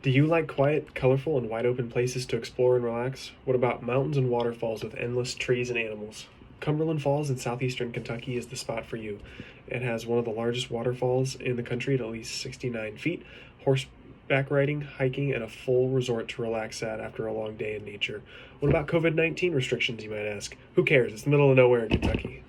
Do you like quiet, colorful, and wide open places to explore and relax? What about mountains and waterfalls with endless trees and animals? Cumberland Falls in southeastern Kentucky is the spot for you. It has one of the largest waterfalls in the country at least 69 feet, horseback riding, hiking, and a full resort to relax at after a long day in nature. What about COVID 19 restrictions, you might ask? Who cares? It's the middle of nowhere in Kentucky.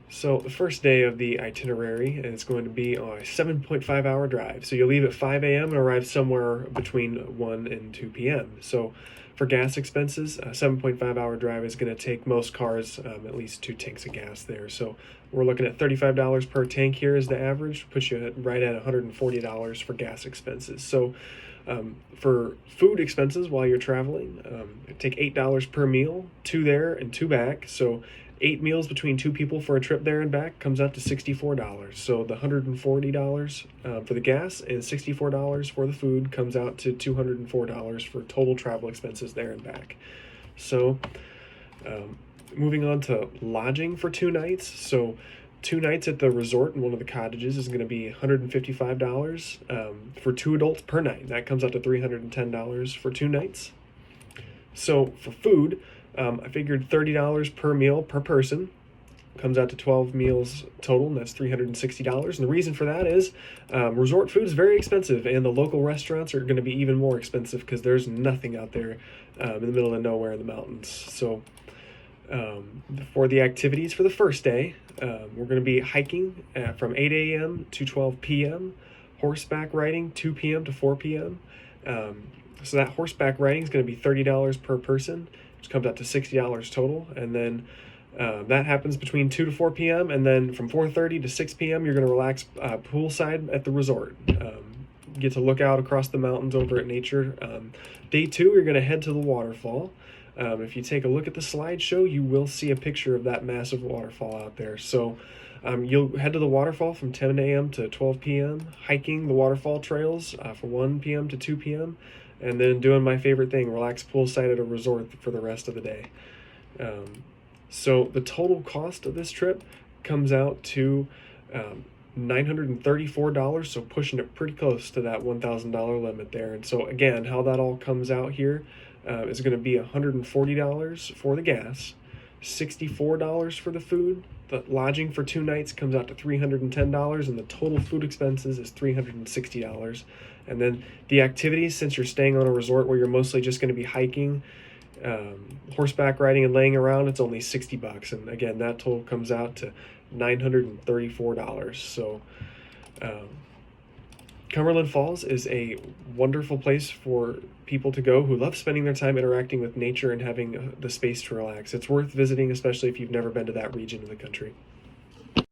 So the first day of the itinerary is going to be a 7.5 hour drive. So you'll leave at 5 a.m. and arrive somewhere between 1 and 2 p.m. So for gas expenses, a 7.5 hour drive is going to take most cars at least 2 tanks of gas there. So we're looking at $35 per tank here as the average, puts you right at $140 for gas expenses. So for food expenses while you're traveling, take $8 per meal, two there and two back. So 8 meals between two people for a trip there and back comes out to $64. So the $140 for the gas and $64 for the food comes out to $204 for total travel expenses there and back. So moving on to lodging for 2 nights. So 2 nights at the resort in one of the cottages is going to be $155 for two adults per night. That comes out to $310 for 2 nights. So for food, I figured $30 per meal per person comes out to 12 meals total, and that's $360. And the reason for that is resort food is very expensive, and the local restaurants are going to be even more expensive because there's nothing out there in the middle of nowhere in the mountains. So for the activities for the first day, we're going to be hiking from 8 a.m. to 12 p.m., horseback riding 2 p.m. to 4 p.m. So that horseback riding is going to be $30 per person, which comes out to $60 total. And then that happens between 2 to 4 p.m. And then from 4:30 to 6 p.m., you're going to relax poolside at the resort. Get to look out across the mountains over at nature. Day 2, you're going to head to the waterfall. If you take a look at the slideshow, you will see a picture of that massive waterfall out there. So you'll head to the waterfall from 10 a.m. to 12 p.m., hiking the waterfall trails from 1 p.m. to 2 p.m., and then doing my favorite thing, relax poolside at a resort for the rest of the day. So the total cost of this trip comes out to $934, so pushing it pretty close to that $1,000 limit there. And so again, how that all comes out here is going to be $140 for the gas, $64 for the food. The lodging for 2 nights comes out to $310, and the total food expenses is $360. And then the activities, since you're staying on a resort where you're mostly just going to be hiking, horseback riding, and laying around, it's only $60. And again, that total comes out to $934. So Cumberland Falls is a wonderful place for people to go who love spending their time interacting with nature and having the space to relax. It's worth visiting, especially if you've never been to that region of the country.